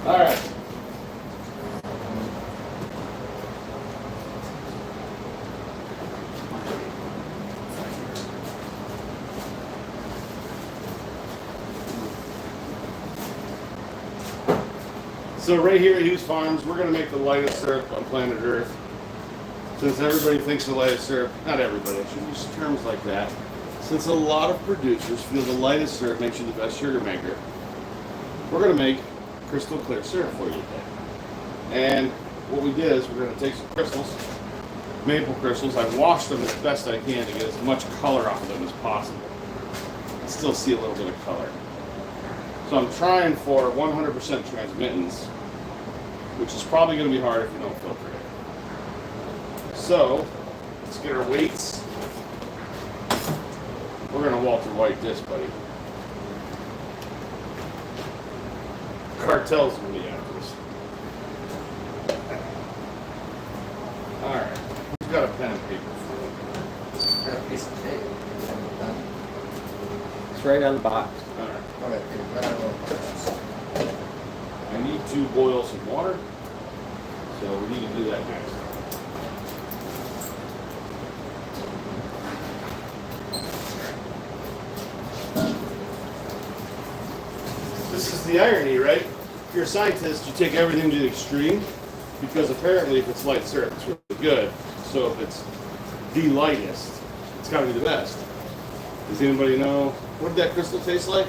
All right. So right here at Hughes Farms, we're going to make the lightest syrup on planet Earth. Since everybody thinks the lightest syrup, not everybody, I shouldn't use terms like that. Since a lot of producers feel the lightest syrup makes you the best sugar maker, we're going to make crystal clear syrup for you today. And what we did is we're going to take some crystals, maple crystals. I washed them as best I can to get as much color off of them as possible. I still see a little bit of color. So I'm trying for 100% transmittance, which is probably going to be hard if you don't filter it. So let's get our weights. We're going to Walter White this, buddy. Cartel's going to be after this. All right. Who's got a pen and paper for Got a piece of tape. It's right on the box. it? All right. Okay, I need to boil some water, so we need to do that next. This is the irony, right? If you're a scientist, you take everything to the extreme, because apparently if it's light syrup, it's really good. So if it's the lightest, it's got to be the best. Does anybody know, what did that crystal taste like?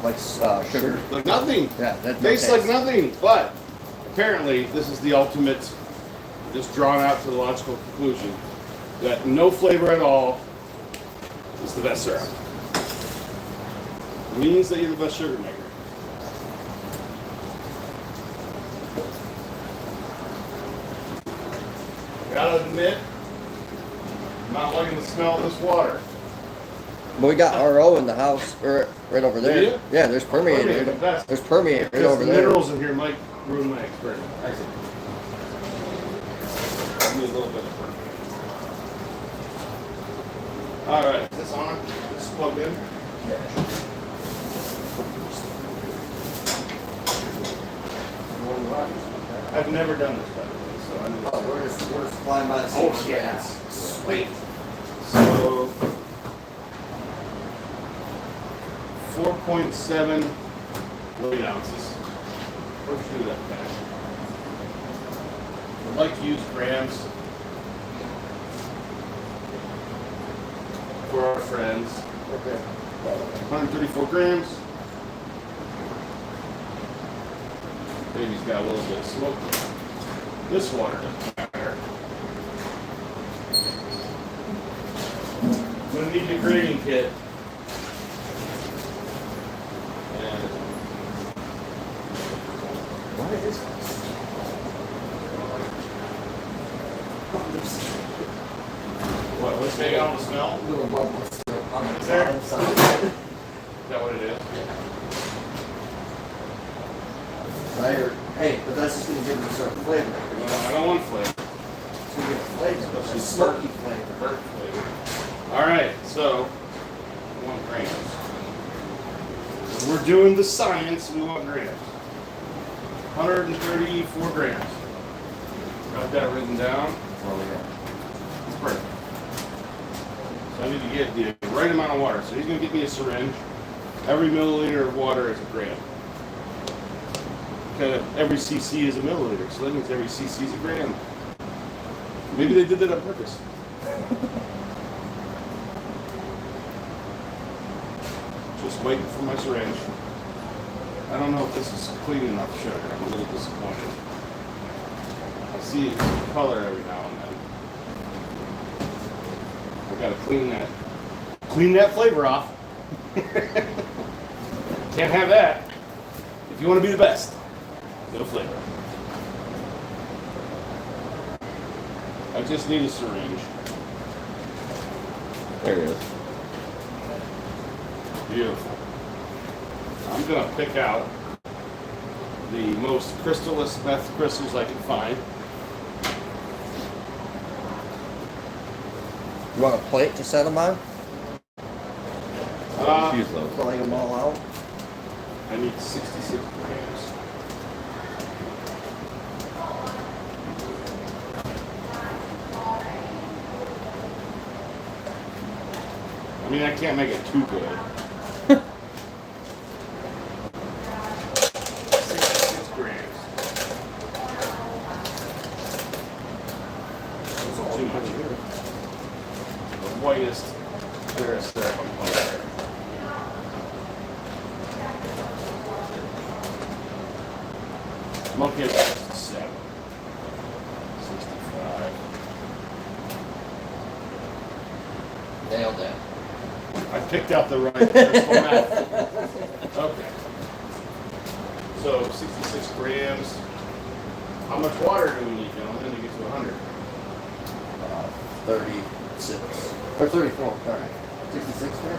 like sugar. Like nothing. Yeah, that Tastes like nothing, but apparently this is the ultimate, just drawn out to the logical conclusion that no flavor at all is the best syrup. It means that you're the best sugar maker. Gotta admit, I'm not liking the smell of this water. But we got RO in the house, or right over there. Do you? Yeah, there's permeator. Permeator, the best. There's permeator right Because over the there. minerals in here might ruin my experiment. I see. I need a little bit of permeator. All right, is this on? This is plugged in? I've never done this, by the way, so I need Oh, we're just flying by the seat. Oh, yes. Sweet. So, 4.7 weight ounces. Let's do that fast. I'd like to use grams for our friends. Okay. 134 grams. Baby's got a little bit of smoke. This water doesn't matter. I'm gonna need the grading kit. And What is this? what? Let's take out the smell. Little bubbles on the Is there? bottom side. Is that what it is? Hey, but that's just gonna give it a certain flavor. I don't want flavor. It's gonna give it flavor. It's a smoky flavor. Burnt flavor. All right, so 1 grams. We're doing the science. We want grams. 134 grams. Got that written down. Oh, yeah. It's perfect. So I need to get the right amount of water. So he's going to get me a syringe. Every milliliter of water is a gram. Every cc is a milliliter, so that means every cc is a gram. Maybe they did that on purpose. Just waiting for my syringe. I don't know if this is clean enough sugar. I'm a little disappointed. I see color every now and then. I gotta clean that flavor off. Can't have that. If you want to be the best, no flavor. I just need a syringe. There it is. Beautiful. I'm gonna pick out the most crystalless meth crystals I can find. You want a plate to set them on? Just use those. Filling them all out? I need 66 grams. mean, I can't make it too good. 66 grams. That's all too much here. The whitest clearest syrup on planet Earth. Monkey 67. 65. Nailed it. I picked out the right decimal math. Okay. So 66 grams. How much water do we need, gentlemen, to get to 100? 36. Or 34, alright. 66 there?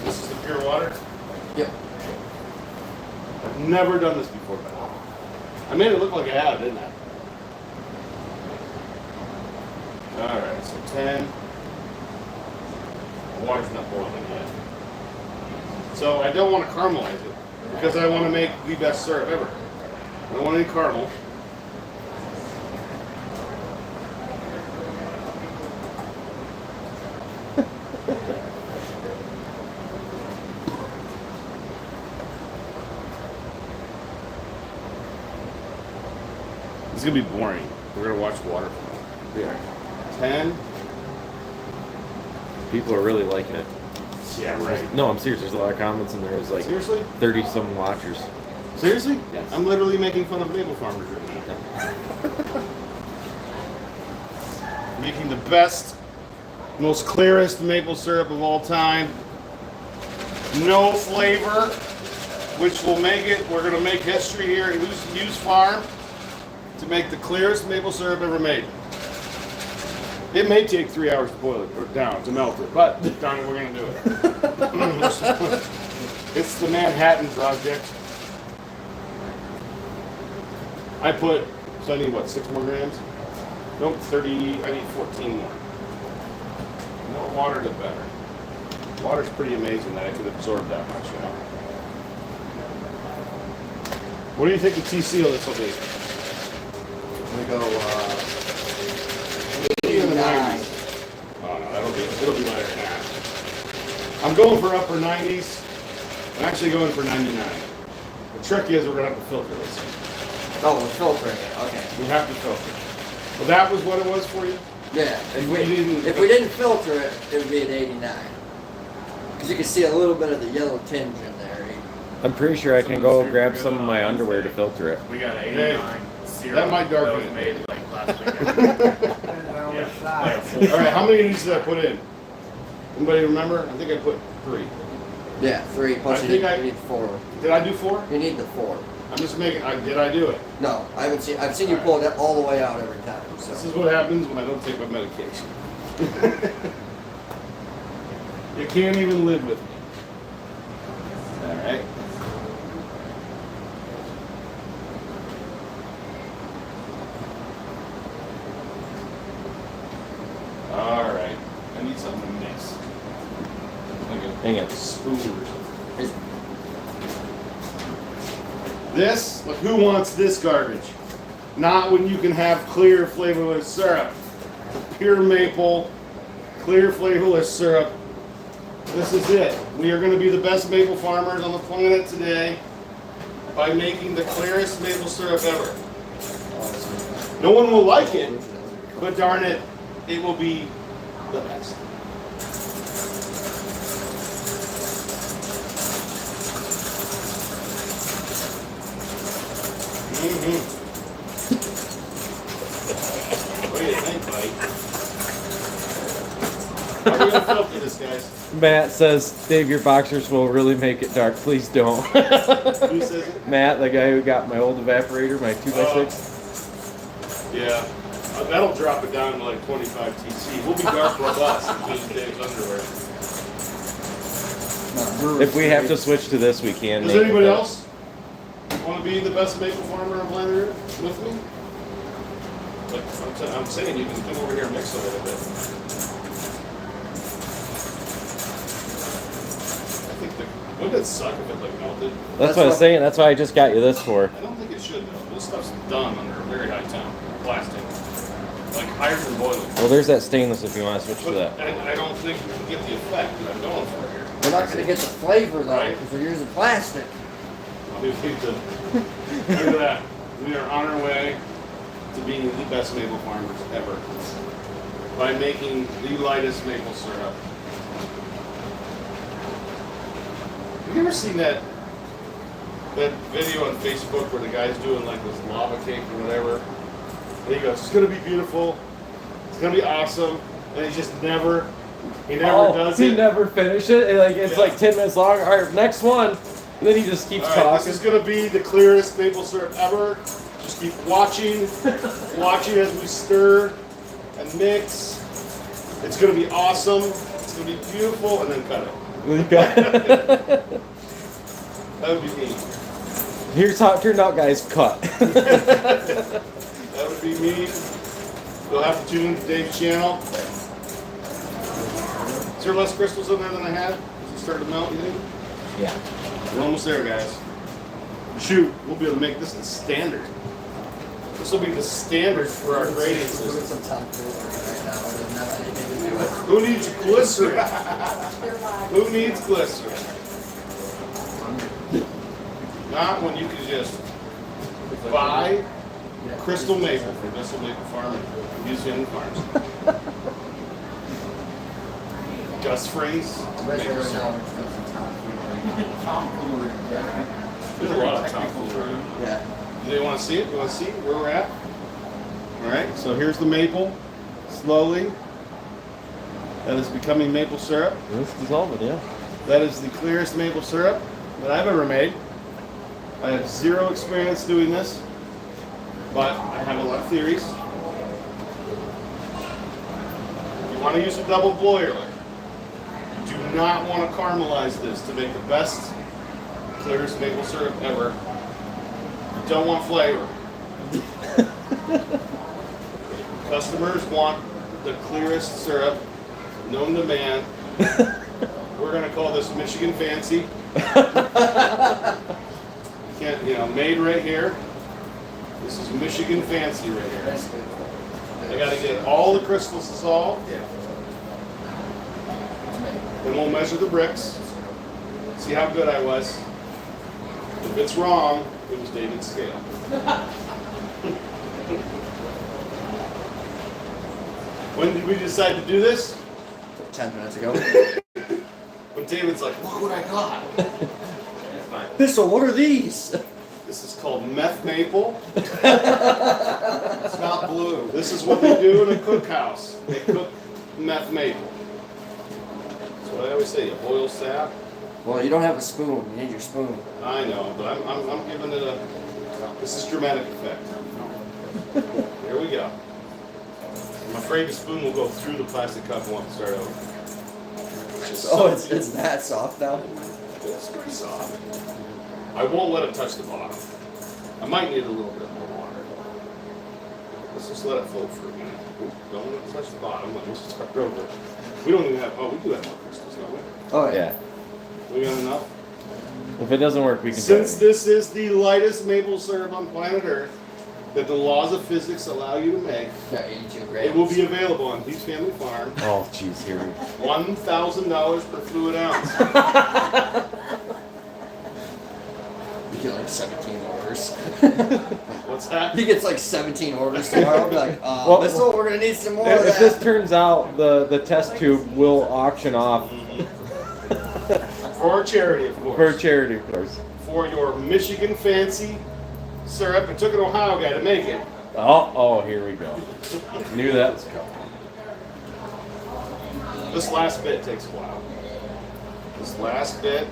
This is the pure water? Yep. I've never done this before, but I made it look like I have, didn't I? Alright, so 10. The water's not boiling yet. So I don't want to caramelize it because I want to make the best syrup ever. I don't want any caramel. It's gonna be boring. We're gonna watch water flow. Yeah. 10. People are really liking it. Yeah, right. No, I'm serious. There's a lot of comments, and there's like Seriously? 30 some watchers. Seriously? Yes. I'm literally making fun of maple farmers right now. Making the best, most clearest maple syrup of all time. No flavor, which will make it, we're gonna make history here at Hughes Farm to make the clearest maple syrup ever made. It may take 3 hours to boil it, or down, to melt it, but darn it, we're gonna do it. It's the Manhattan Project. I put, so I need what, 6 more grams? Nope, 30, I need 14 more. The more water, the better. Water's pretty amazing that I could absorb that much, you know. What do you think the TC of this will be? I'm gonna go, 89. 89. Oh no, it'll be lighter than that. I'm going for upper 90s. I'm actually going for 99. The trick is we're gonna have to filter this. Oh, we're filtering it, okay. We have to filter. Well, that was what it was for you? Yeah, If we didn't- if we didn't filter it, it would be at 89. Because you can see a little bit of the yellow tinge in there. I'm pretty sure I can go grab some of my underwear to filter it. We got an Hey, 89 serum that might darken was it. made like last weekend. Yeah. All right, how many of these did I put in? Anybody remember? I think I put 3. Yeah, 3 plus I you think need, I- you need 4. Did I do 4? You need the 4. I'm just making. Did I do it? No, I've seen you pull that all the way out every time. This So is what happens when I don't take my medication. You can't even live with me. All right. All right. I need something to mix. Like a Hang on. spoon or something. is- This, like, who wants this garbage? Not when you can have clear, flavorless syrup. Pure maple, clear, flavorless syrup. This is it. We are going to be the best maple farmers on the planet today by making the clearest maple syrup ever. No one will like it, but darn it, it will be the best. What do you think, buddy? How are we gonna filter this, guys? Matt says, Dave, your boxers will really make it dark. Please don't. Who says it? Matt, the guy who got my old evaporator, my 2x6. Yeah. That'll drop it down to like 25 TC. We'll be dark robust because of Dave's underwear. If we have to switch to this, we can. Does make anybody it. else want to be the best maple farmer on planet Earth with me? Like I'm saying, you can come over here and mix a little bit. I think wouldn't it suck if it like melted? That's what I was saying. That's why I just got you this for. I don't think it should though. This stuff's done under a very high temp. Plastic. like higher than boiling. Well, there's that stainless if you want to switch to But that. I don't think we can get the effect that I'm going for here. We're not gonna get the flavor though, Right. because we're using plastic. We think the, look at that. We are on our way to being the best maple farmers ever by making the lightest maple syrup. Have you ever seen that video on Facebook where the guy's doing like this lava cake or whatever? And he goes, "It's gonna be beautiful. It's gonna be awesome," and he never does he it. never finished it. And, like it's Yeah. like 10 minutes long. All right, next one. And then he just keeps All right, talking. this is gonna be the clearest maple syrup ever. Just keep watching, watching as we stir and mix. It's gonna be awesome. It's gonna be beautiful, and then cut it. That would be me. Here's how it turned out, guys. Cut. That would be me. You'll have to tune into Dave's channel. Is there less crystals in there than I had? Is it starting to melt, you think? Yeah. We're almost there, guys. Shoot, we'll be able to make this the standard. This will be the standard for our grading We're doing system. some tomfoolery right now. It doesn't have anything to do with Who needs glycerin? Who needs glycerin? Not when you can just buy crystal maple from Bissell Maple Farm and use Young Farms. Gus Frings. Right maple there syrup. now, we're doing some tomfoolery. There's a lot of tomfoolery. Yeah. Do they want to see it? You want to see where we're at? All right, so here's the maple, slowly. That is becoming maple syrup. It's dissolving, yeah. That is the clearest maple syrup that I've ever made. I have zero experience doing this, but I have a lot of theories. If you want to use a double boiler, you do not want to caramelize this to make the best, clearest maple syrup ever. You don't want flavor. Customers want the clearest syrup known to man. We're going to call this Michigan Fancy. Can't, made right here. This is Michigan Fancy right here. That's good. I got to get all the crystals dissolved. Yeah. Then we'll measure the bricks. See how good I was. If it's wrong, it was David's scale. When did we decide to do this? 10 minutes ago. When David's like, look what I got. Thistle, what are these? This is called meth maple. It's not blue. This is what they do in a cookhouse. They cook meth maple. That's what I always say. You boil sap. Well, you don't have a spoon. You need your spoon. I know, but I'm giving it a. This is dramatic effect. Here we go. I'm afraid the spoon will go through the plastic cup and we'll have to start over. Oh, it's that soft now? It's pretty soft. I won't let it touch the bottom. I might need a little bit more water. Let's just let it float for a minute. Don't let it touch the bottom. Let me start over. We don't even have. Oh, we do have more crystals, don't we? Oh, Yeah. We got enough. If it doesn't work, we can Since try. this is the lightest maple syrup on planet Earth that the laws of physics allow you to make, Yeah, 82 grams. it will be available on Pete's Family Farm. Oh, jeez, here we $1,000 per fluid ounce. You get like 17 orders. What's that? He gets like 17 orders tomorrow. I'll be like, Well, Thistle, we're gonna need some more of If this that. turns out, the test tube will auction off For charity, of course. for charity, of course. For your Michigan Fancy syrup. It took an Ohio guy to make it. Oh, here we go. Knew that was coming. This last bit takes a while. This last bit.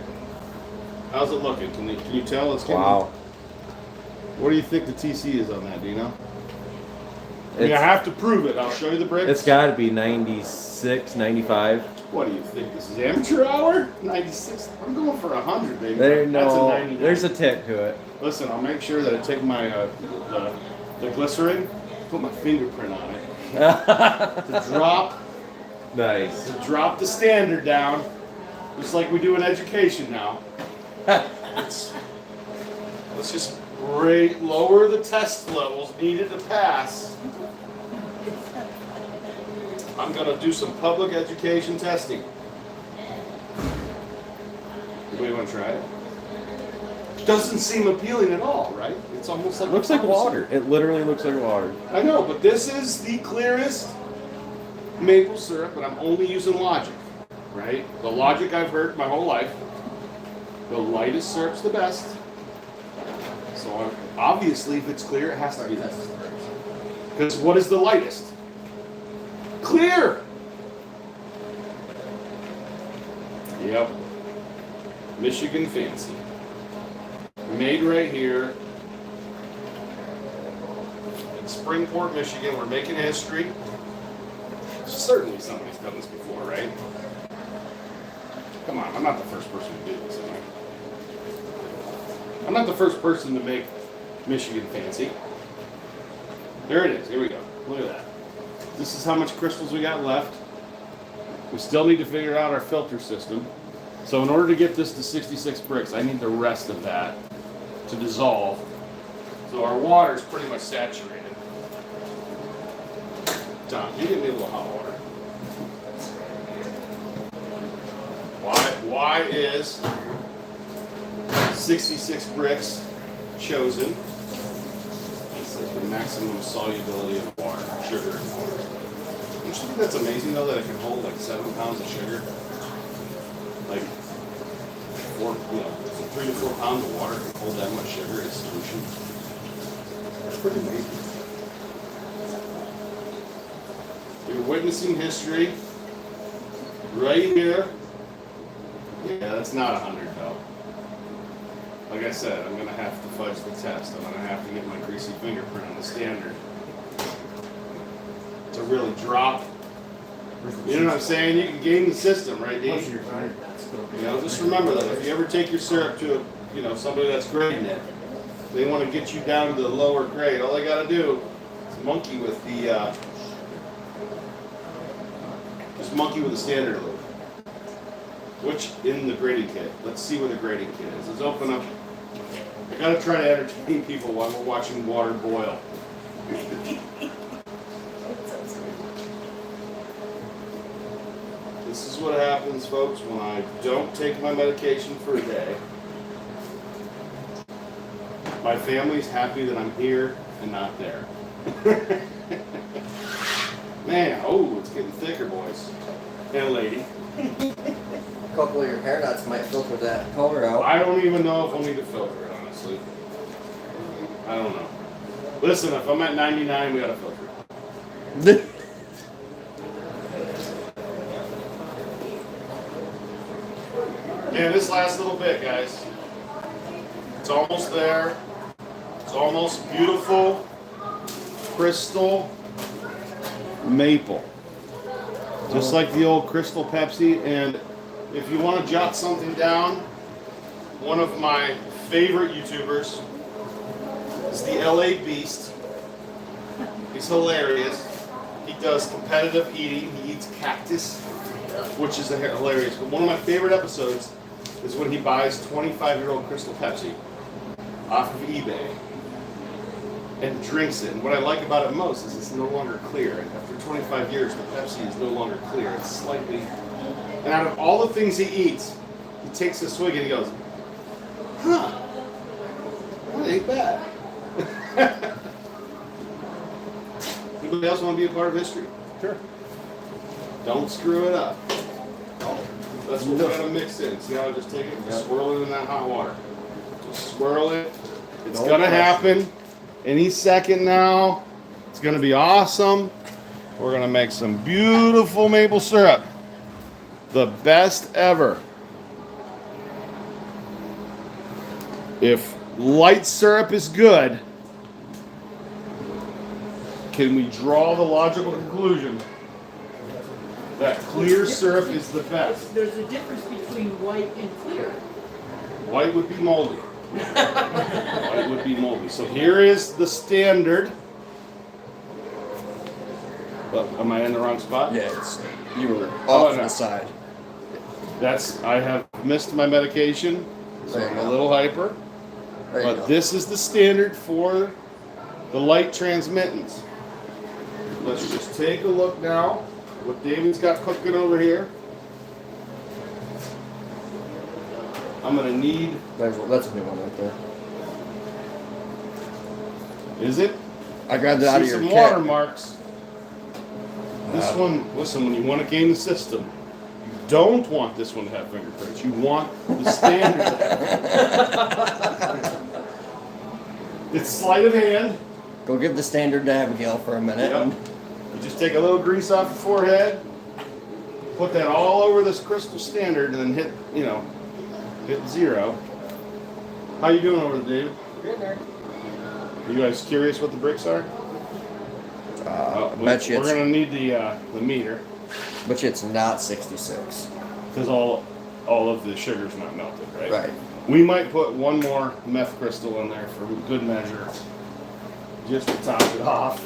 How's it looking? Can you tell it's getting? Wow. What do you think the TC is on that? Do you know? I mean, I It's, have to prove it. I'll show you the bricks. it's got to be 96, 95. What do you think? This is amateur hour? 96? I'm going for 100, baby. There, That's a no, 99. there's a tick to it. Listen, I'll make sure that I take my the glycerin, put my fingerprint on it to Nice. drop the standard down, just like we do in education now. Let's just lower the test levels needed to pass. I'm gonna do some public education testing. Anybody want to try it? Doesn't seem appealing at all, right? It's almost like It looks like water. It literally looks like water. I know, but this is the clearest maple syrup, and I'm only using logic, right? The logic I've heard my whole life. The lightest syrup's the best. So obviously, if it's clear, it has to be this. Because what is the lightest? Clear! Yep. Michigan Fancy. Made right here in Springport, Michigan. We're making history. Certainly somebody's done this before, right? Come on, I'm not the first person to do this, am I? I'm not the first person to make Michigan Fancy. There it is. Here we go. Look at that. This is how much crystals we got left. We still need to figure out our filter system. So in order to get this to 66 bricks, I need the rest of that to dissolve. So our water is pretty much saturated. Tom, you give me a little hot water. Why is 66 bricks chosen? It's like the maximum solubility of water, sugar in water. Don't you think that's amazing though that it can hold like 7 pounds of sugar? Like 3 to 4 pounds of water can hold that much sugar in solution. That's pretty amazing. You're witnessing history right here. Yeah, that's not 100 though. Like I said, I'm gonna have to fudge the test. I'm gonna have to get my greasy fingerprint on the standard to really drop. You know what I'm saying? You can game the system, right, Dave? You know, just remember that if you ever take your syrup to somebody that's grading it, they want to get you down to the lower grade. All they got to do is monkey with the standard loop. Which in the grading kit? Let's see where the grading kit is. Let's open up. I got to try to entertain people while we're watching water boil. This is what happens, folks, when I don't take my medication for a day. My family's happy that I'm here and not there. Man, oh, it's getting thicker, boys and lady. A couple of your hair nuts might filter that color out. I don't even know if I'll need to filter it, honestly. I don't know. Listen, if I'm at 99, we gotta filter it. Yeah, this last little bit, guys. It's almost there. It's almost beautiful, crystal maple. Just like the old Crystal Pepsi. And if you want to jot something down, one of my favorite YouTubers is the LA Beast. He's hilarious. He does competitive eating. He eats cactus, which is hilarious. But one of my favorite episodes is when he buys 25-year-old Crystal Pepsi off of eBay and drinks it. And what I like about it most is it's no longer clear. After 25 years, the Pepsi is no longer clear. It's slightly... And out of all the things he eats, he takes a swig and he goes, huh, that ain't bad. Anybody else want to be a part of history? Sure. Don't screw it up. That's what we gotta mix in. See how I just take it and swirl it in that hot water. Just swirl it. It's gonna happen any second now. It's gonna be awesome. We're gonna make some beautiful maple syrup. The best ever. If light syrup is good, can we draw the logical conclusion that clear syrup is the best? There's a difference between white and clear. White would be moldy. White would be moldy. So here is the standard. Well, am I in the wrong spot? Yes, you were Oh, off to no. the side. I have missed my medication, so There you I'm a go. little hyper. There you But go. this is the standard for the light transmittance. Let's just take a look now what David's got cooking over here. I'm gonna need, That's a new one right there. is it? I grabbed it out of See your some kit. watermarks. This one, listen, when you want to game the system, you don't want this one to have fingerprints. You want the standard to have. It's sleight of hand. Go give the standard to Abigail for a minute. Yep. You just take a little grease off your forehead, put that all over this crystal standard, and then hit, hit 0. How you doing over there, David? Good there. Are you guys curious what the bricks are? Bet you We're gonna need the meter it's not 66. because all of the sugar's not melted, right? Right. We might put one more meth crystal in there for good measure, just to top it off.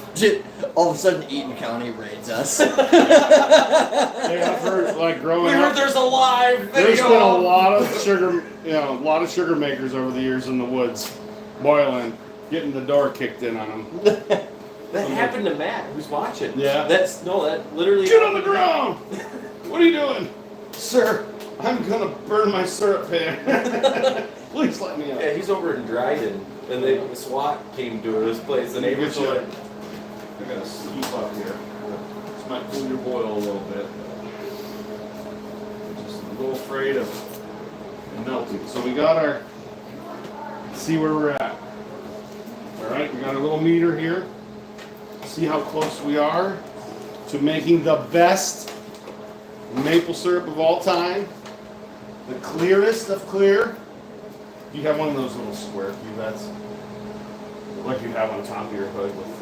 All of a sudden, Eaton County raids us. Hey, I've heard, like growing up, there's a live there's been a lot of sugar, a lot of sugar makers over the years in the woods, boiling, getting the door kicked in on them. That happened to Matt, who's watching. Yeah. That literally. Get on the ground! What are you doing? Sir, I'm gonna burn my syrup pan. Please let me out. Yeah, he's over in Dryden, and the SWAT came to his place. The neighbors were like, I gotta scoop up here. This might cool your boil a little bit. Just a little afraid of melting. So we got our, see where we're at. All right, we got a little meter here. See how close we are to making the best maple syrup of all time. The clearest of clear. You have one of those little square cuvettes, like you have on top of your hood with,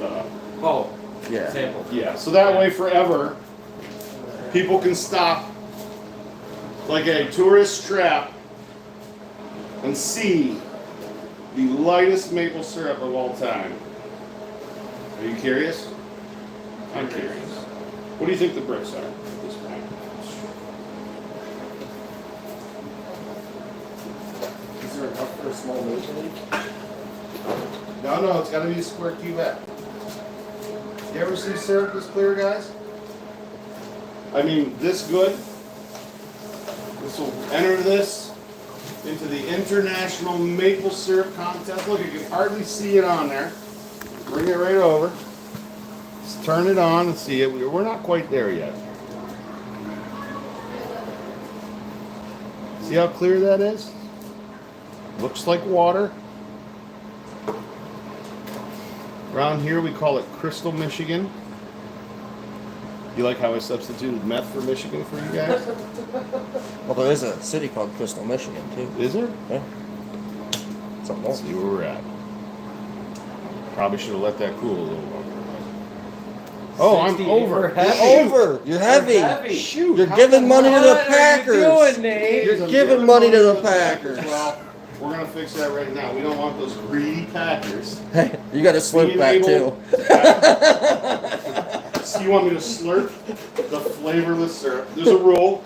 oh, Yeah. sample. yeah. So that way forever, people can stop like a tourist trap and see the lightest maple syrup of all time. Are you curious? I'm curious. What do you think the bricks are at this point? Is there enough for a small maple leaf? No, it's gotta be a square cuvette. You ever see syrup this clear, guys? I mean, this good. This will enter this into the International Maple Syrup Contest. Look, you can hardly see it on there. Bring it right over. Just turn it on and see it. We're not quite there yet. See how clear that is? Looks like water. Around here we call it Crystal, Michigan. You like how I substituted meth for Michigan for you guys? Well, there is a city called Crystal, Michigan, too. Is there? Yeah. Something Let's else. see where we're at. Probably should have let that cool a little longer. Oh, I'm 68 over. for heavy. Over! You're heavy! heavy. Shoot. You're how giving come money to the What are you Packers! doing, Nate? You're giving money to the Packers. Well, we're gonna fix that right now. We don't want those greedy Packers. Hey, you got a slurp Being back, able- too. So you want me to slurp the flavorless syrup? There's a rule.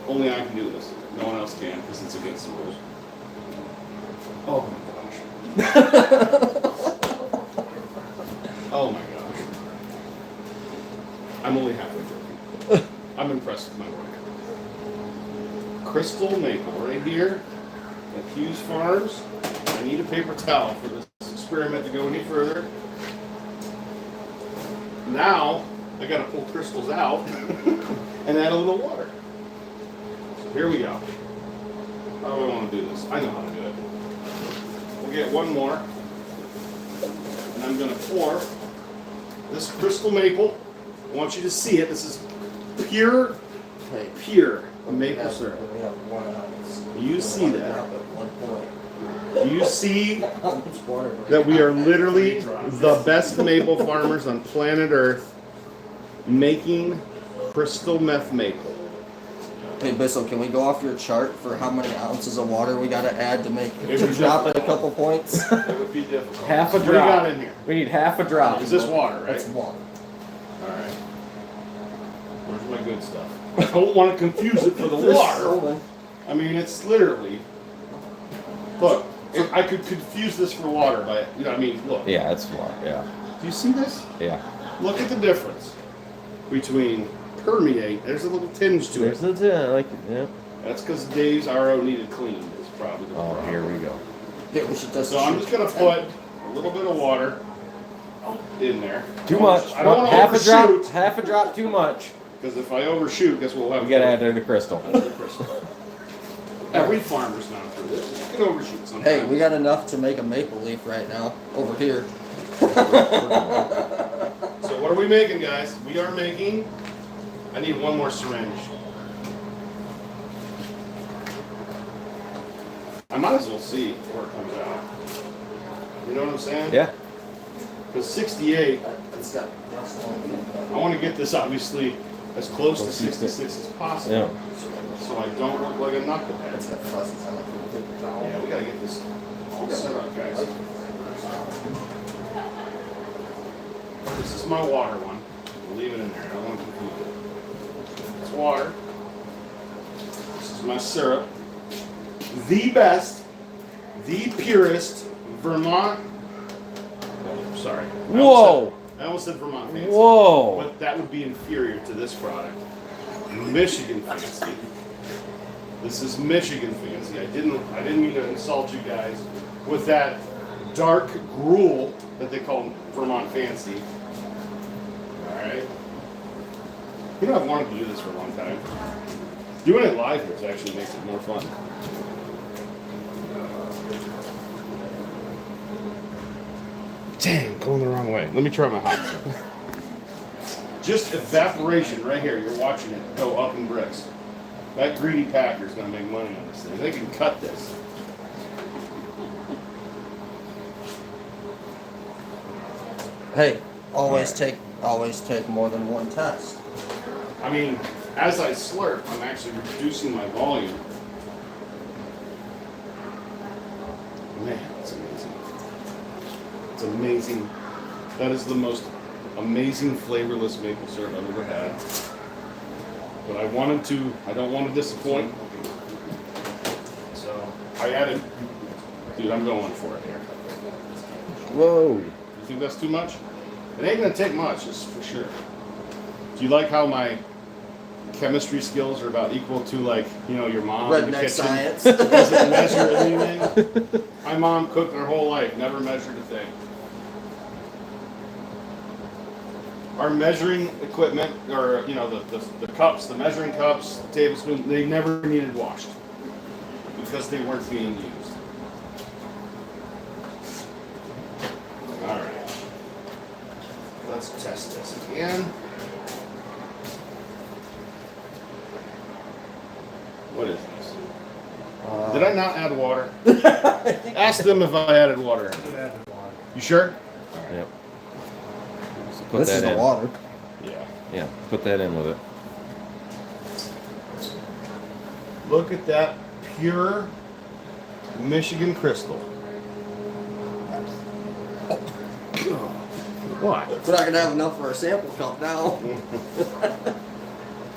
Only I can do this. No one else can because it's against the rules. Oh my gosh. Oh my gosh. I'm only halfway joking. I'm impressed with my work. Crystal maple right here at Hughes Farms. I need a paper towel for this experiment to go any further. Now, I gotta pull crystals out and add a little water. So here we go. How do I want to do this? I know how to do it. We'll get one more. And I'm gonna pour this crystal maple. I want you to see it. This is pure maple syrup. You see that? You see that we are literally the best maple farmers on planet Earth making crystal meth maple. Hey, Bissell, can we go off your chart for how many ounces of water we gotta add to make It to would drop it a difficult. couple points? It would be difficult. Half a What do you drop. got in here? We need half a drop. Is this water, right? That's one. Alright. Where's my good stuff? I don't want to confuse it for the water. I mean, it's literally. Look, I could confuse this for water by, look. Yeah, it's water. Yeah. Do you see this? Yeah. Look at the difference. between permeate. There's a little tinge to it. There's the I like it. Yeah. That's because Dave's RO needed cleaned. Is probably the Oh, problem. here we go. Yeah, we should just. So I'm just gonna put a little bit of water in there. Too much. I don't want to half a drop. overshoot. Half a drop too much. Because if I overshoot, guess what we'll have? We gotta add in the crystal. Every farmer's gone through this. You can overshoot sometimes. Hey, we got enough to make a maple leaf right now over here. So what are we making, guys? We are making. I need one more syringe. I might as well see where it comes out. You know what I'm saying? Yeah. Because 68, It's got. I want to get this obviously as close to 66 as possible. Yeah. So I don't look like a knucklehead. It's got fuzzies on it. Yeah, we gotta get this all set up, guys. This is my water one. We'll leave it in there. I don't want to confuse it. It's water. This is my syrup. The best, the purest Vermont. Oh, sorry. Whoa. I almost said Vermont fancy. Whoa. But that would be inferior to this product. Michigan fancy. This is Michigan fancy. I didn't mean to insult you guys with that dark gruel that they call Vermont fancy. Alright. You know, I've wanted to do this for a long time. Doing it live here actually makes it more fun. Dang, going the wrong way. Let me try my hot tub. Just evaporation right here. You're watching it go up in bricks. That greedy packer's gonna make money on this thing. They can cut this. Hey, always take more than one test. I mean, as I slurp, I'm actually reducing my volume. Man, it's amazing. It's amazing. That is the most amazing flavorless maple syrup I've ever had. But I don't want to disappoint. So I added, dude, I'm going for it here. Whoa. You think that's too much? It ain't gonna take much, that's for sure. Do you like how my chemistry skills are about equal to, like, you know, your mom in the Redneck kitchen? science. Doesn't measure anything. My mom cooked her whole life, never measured a thing. Our measuring equipment, or you know, the cups, the measuring cups, the tablespoons, they never needed washed because they weren't being used. All right, let's test this again. What is this? Did I not add water? Ask them if I added water. You sure? Yep. So put This that is the in. water. Yeah. Yeah. Put that in with it. Look at that pure Michigan crystal. What? We're not gonna have enough for a sample cup now.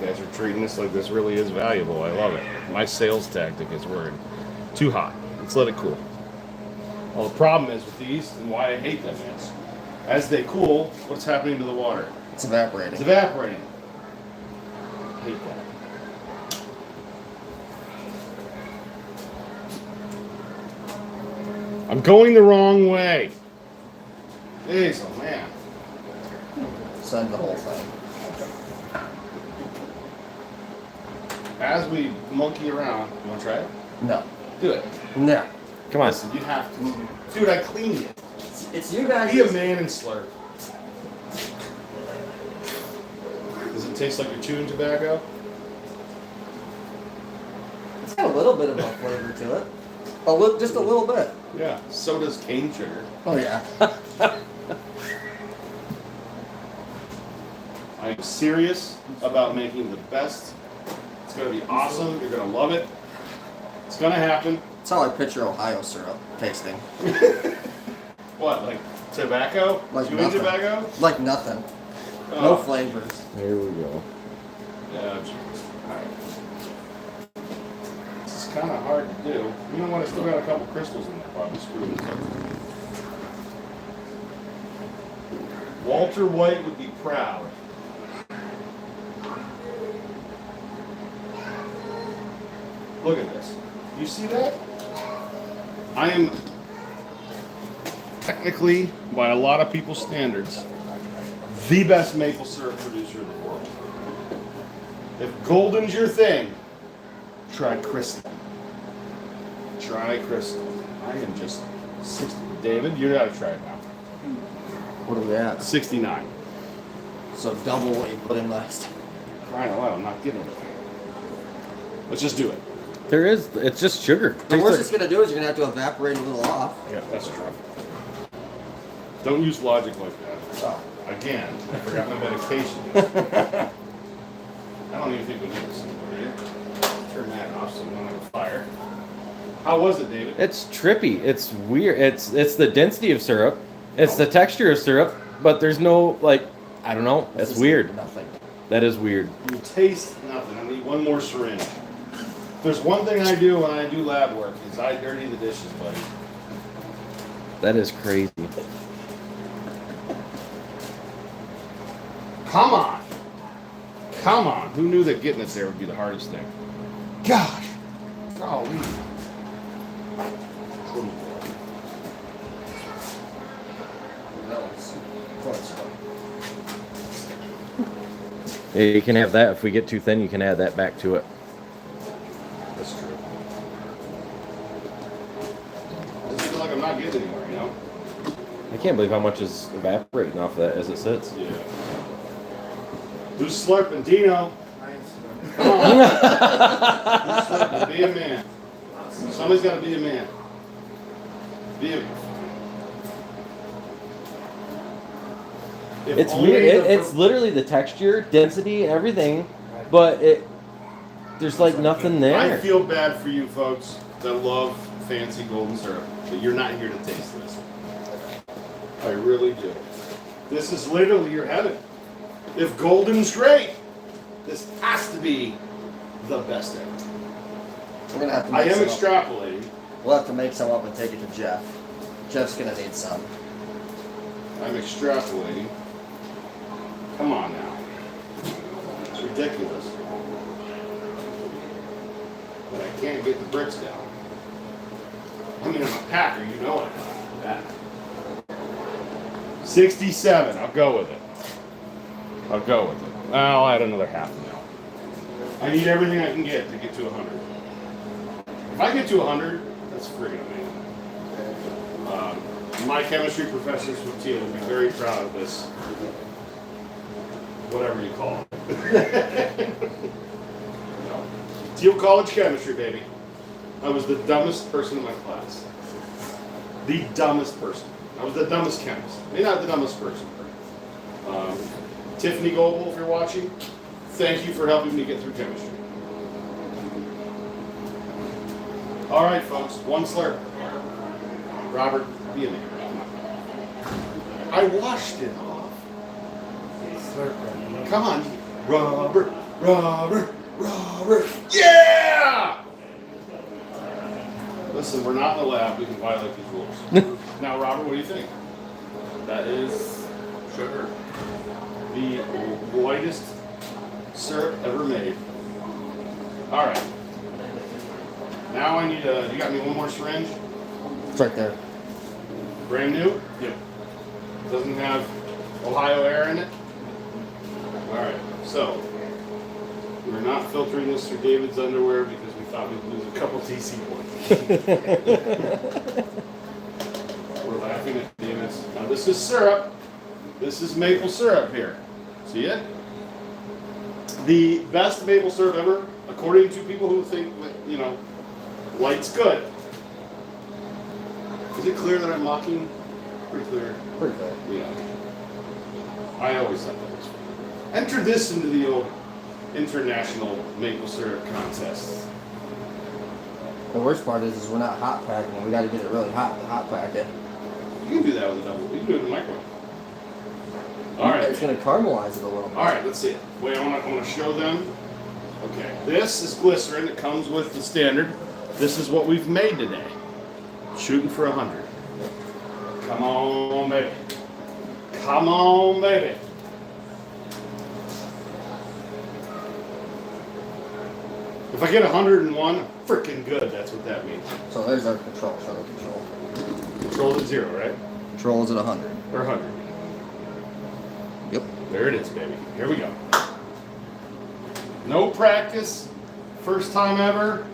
You guys are treating this like this really is valuable. I love it. My sales tactic is working. Too hot. Let's let it cool. Well, the problem is with these, and why I hate them is, as they cool, what's happening to the water? It's evaporating. It's evaporating. I hate that. I'm going the wrong way. Jeez, oh man. Send the whole thing. As we monkey around, you want to try it? No. Do it. No. Come on. Listen, you have to. Dude, I cleaned it. It's you guys. Be a man and slurp. Does it taste like you're chewing tobacco? It's got a little bit of a flavor to it. Just a little bit. Yeah. So does cane sugar. Oh yeah. I'm serious about making the best. It's gonna be awesome. You're gonna love it. It's gonna happen. That's how I picture Ohio syrup tasting. What, like tobacco? Like Chewing nothing. tobacco? Like nothing. Oh. No flavors. Here we go. Yeah, geez. Alright. This is kind of hard to do. You know what? I still got a couple crystals in there. Probably screwing this up. Walter White would be proud. Look at this. You see that? I am technically, by a lot of people's standards, the best maple syrup producer in the world. If golden's your thing, try Crystal. Try Crystal. I am just 60. David, you gotta try it now. What are we at? 69. So double what you put in last. Crying out loud, I'm not getting it. Let's just do it. There is. It's just sugar. The worst it's gonna do is you're gonna have to evaporate a little off. Yeah, that's true. Don't use logic like that. Oh. Again, I forgot my medication. I don't even think we need this anymore, do you? Turn that off so we don't have a fire. How was it, David? It's trippy. It's weird. It's the density of syrup. It's the texture of syrup, but there's no like. I don't know. This It's is weird. Nothing. That is weird. You taste nothing. I need one more syringe. There's one thing I do when I do lab work is I dirty the dishes, buddy. That is crazy. Come on. Come on. Who knew that getting it there would be the hardest thing? Gosh. Golly. That one's close. Yeah, you can have that. If we get too thin, you can add that back to it. That's true. I just feel like I'm not getting anywhere, you know? I can't believe how much is evaporating off of that as it sits. Yeah. Who's slurping? Dino. Come on. Who's slurping? Be a man. Somebody's got to be a man. Be a If It's only weird. the- It's literally the texture, density, everything, but there's like nothing there. I feel bad for you folks that love fancy golden syrup, but you're not here to taste this. I really do. This is literally your heaven. If golden's great, this has to be the best ever. We're gonna have to I make am some up. extrapolating. We'll have to make some up and take it to Jeff. Jeff's gonna need some. I'm extrapolating. Come on now. It's ridiculous. But I can't get the bricks down. I mean, I'm a packer, you know it. That. 67, I'll go with it. I'll go with it. I'll add another half now. I need everything I can get to 100. If I get to 100, that's friggin' amazing. My chemistry professors from Teal will be very proud of this. Whatever you call it. No. Teal College chemistry, baby. I was the dumbest person in my class. The dumbest person. I was the dumbest chemist. Maybe not the dumbest person. Tiffany Goebel, if you're watching, thank you for helping me get through chemistry. All right, folks, one slurp. Robert, be a man. I washed it off. Come on. Robert, Robert, Robert. Yeah! Listen, we're not in the lab. We can violate these rules. Now, Robert, what do you think? That is sugar. The whitest syrup ever made. All right. Now I need a, you got me one more syringe? It's right there. Brand new? Yep. Doesn't have Ohio air in it? All right, so we're not filtering this through David's underwear because we thought we'd lose a couple TC points. We're laughing at David's. Now this is syrup. This is maple syrup here. See it? The best maple syrup ever, according to people who think that, you know, light's good. Is it clear that I'm mocking? Pretty clear. Pretty good. Yeah. I always thought that was fun. Enter this into the old international maple syrup contest. The worst part is we're not hot packing. We got to get it really hot to hot pack it. You can do that with a double. You can do it in the microwave. All right. It's gonna caramelize it a little bit. All right. Let's see it. Wait, I want to show them. Okay. This is glycerin. It comes with the standard. This is what we've made today. Shooting for 100. Come on, baby. Come on, baby. If I get 101, freaking good. That's what that means. So there's our control, shuttle control. Control at 0, right? Control is at 100. Or 100. Yep. There it is, baby. Here we go. No practice. First time ever.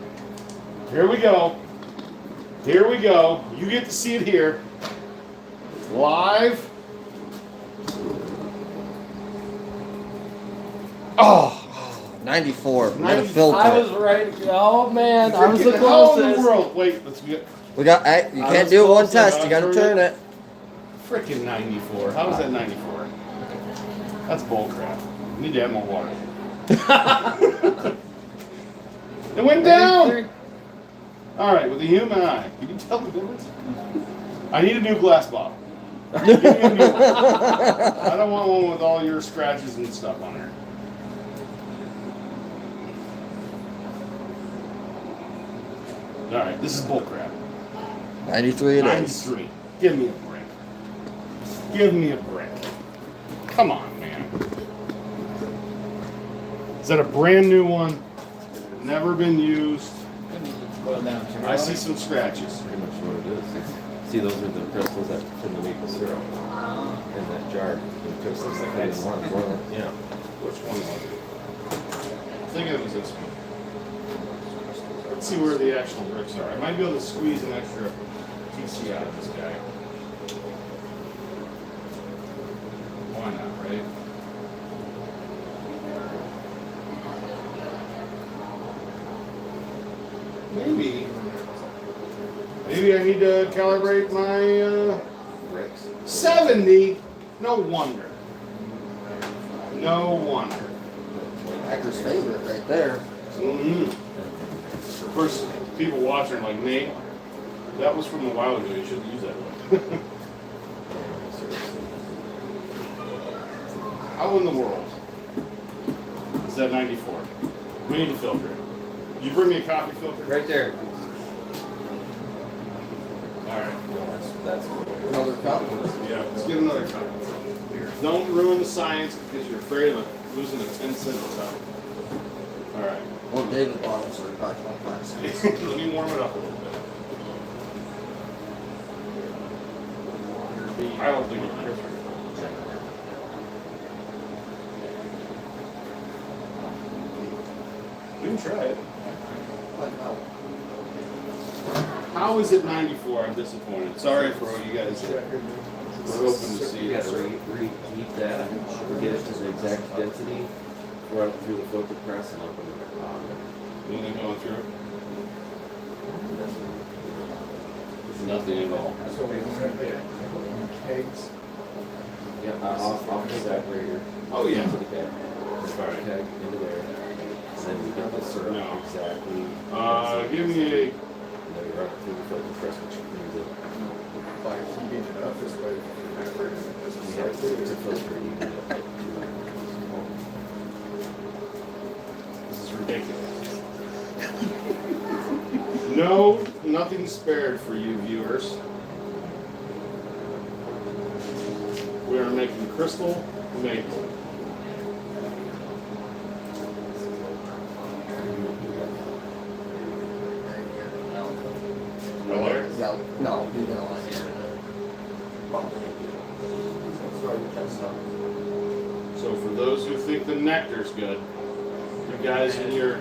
Here we go. Here we go. You get to see it here. Live. Oh, 94. We got a 90 filter. I was right. Oh man, I was the freaking hell in the closest. world. Wait, let's get We got. You I can't was do it one close, test. I You got to was turn it. freaking 94. How is that 94? That's bull crap. You need to add more water. It went down. All right, with the human eye, can you tell the difference? I need a new glass bottle. Give me a new one. I don't want one with all your scratches and stuff on there. All right, this is bull crap. 93 it is. 93. Give me a break. Give me a break. Come on, man. Is that a brand new one? Never been used. I see some scratches. Pretty much what it is. See, those are the crystals that from the maple syrup in that jar. The crystals that kind of want boil. Yeah. Which one was it? I think it was this one. Let's see where the actual bricks are. I might be able to squeeze an extra TC out of this guy. Why not, right? Maybe I need to calibrate my Bricks. 70. No wonder. No wonder. Hacker's favorite right there. Of course, people watching are like, Nate, that was from a while ago. You shouldn't use that one. How in the world is that 94? We need to filter it. Did you bring me a coffee filter? Right there. All right. That's Another cup. Yeah, let's get another cup. Don't ruin the science because you're afraid of losing a 10-cent cup. All right. Well, David bought them, so we probably won't pass it. Let me warm it up a little bit. I don't think it matters. We can try it. How is it 94? I'm disappointed. Sorry for what you guys did. We're hoping to see You it. gotta reheat that, get it to the exact density, run it through the filter press and open it. Anything going through? Nothing at all. Yeah, off the separator. Oh, yeah. Into the keg. Alright. Keg into there. And then we get the syrup No. exactly. Give me a. And then we run it through the filter press, which means that we have to filter you get it like This is ridiculous. No, nothing spared for you viewers. We are making crystal maple. No there? No, you don't want to. So for those who think the nectar's good, you guys in your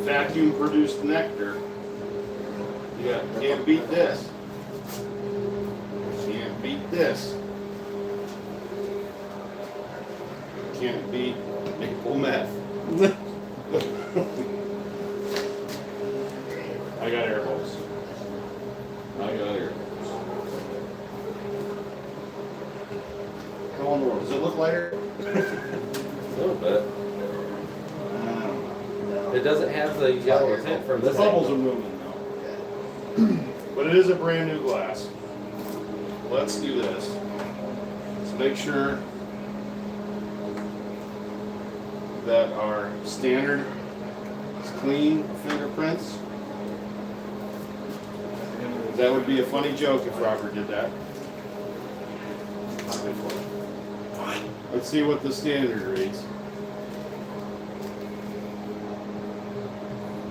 vacuum produced nectar, can't beat this. Can't beat this. Can't beat maple meth. I got air holes. I got air holes. How in the world? Does it look lighter? a little bit. No. It doesn't have the yellow tint from The this bubbles are angle. moving though. But it is a brand new glass. Let's do this. Let's make sure that our standard is clean fingerprints. That would be a funny joke if Robert did that. Let's see what the standard reads.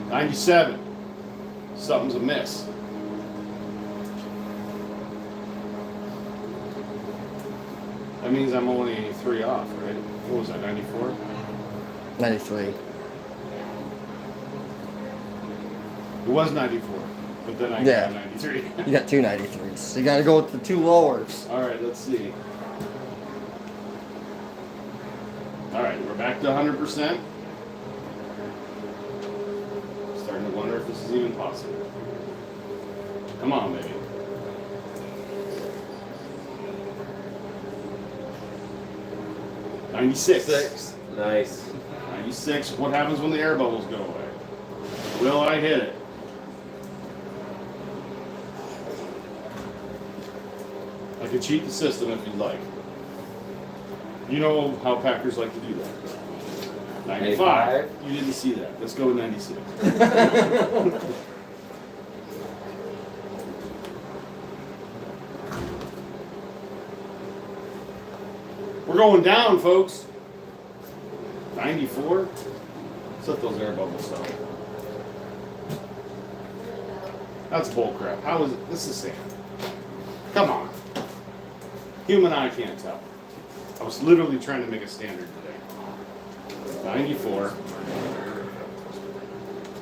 97. Something's amiss. That means I'm only 3 off, right? What was that, 94? 93. It was 94, but then I Yeah. got 93. You got two 93s. You gotta go with the two lowers. All right, let's see. All right, we're back to 100%. Starting to wonder if this is even possible. Come on, baby. $96. Nice. 96. What happens when the air bubbles go away? Will I hit it? I could cheat the system if you'd like. You know how Packers like to do that. 95. You didn't see that. Let's go with 96. We're going down, folks. 94. Set those air bubbles up. That's bull crap. How is it? This is sand. Come on. Human eye can't tell. I was literally trying to make a standard today. 94.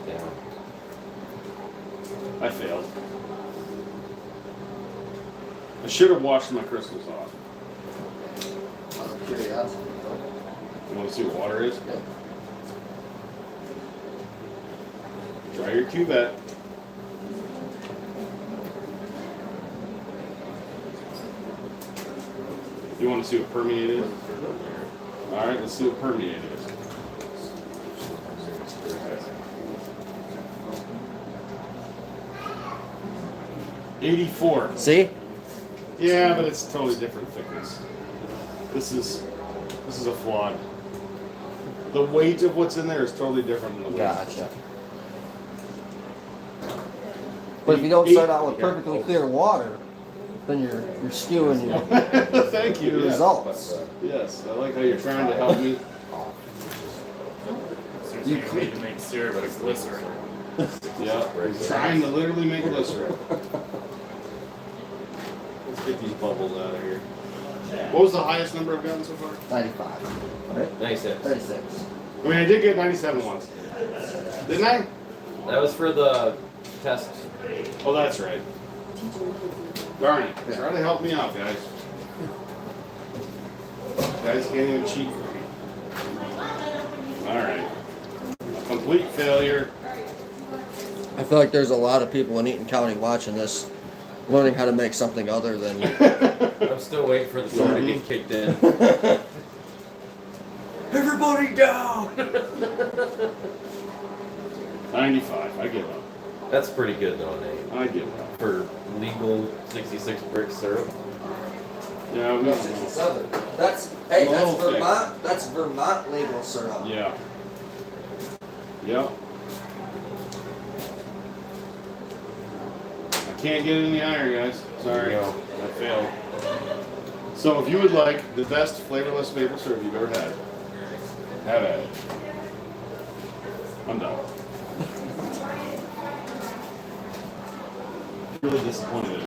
Yeah. I failed. I should have washed my crystals off. Out of curiosity. You want to see what water is? Yeah. Try your cuvette. You want to see what permeate is? Alright, let's see what permeate is. $84. See? Yeah, but it's totally different thickness. This is a flawed. The weight of what's in there is totally different than the weight. Gotcha. But if you don't start out with perfectly clear water, then you're skewing your, Thank you. your Yeah. results. Yes, I like how you're trying to help me. Since you need to make syrup, but it's glycerin. Yeah, I'm trying to literally make glycerin. Let's get these bubbles out of here. What was the highest number I've gotten so far? 95. 96. 36. I mean, I did get 97 once. Didn't I? That was for the test. Oh, that's right. Darn it. Try to help me out, guys. Guys can't even cheat for me. Alright. Complete failure. I feel like there's a lot of people in Eaton County watching this, learning how to make something other than. I'm still waiting for the song to get kicked in. Everybody down! 95. I give up. That's pretty good though, Nate. I give up. For legal 66 brick syrup. Yeah, we No, don't know. 67. That's hey, A that's little thick. Vermont. That's Vermont legal syrup. Yeah. Yep. I can't get it in the iron, guys. Sorry. No. I failed. So if you would like the best flavorless maple syrup you've ever had, have at it. I'm done. Really disappointed.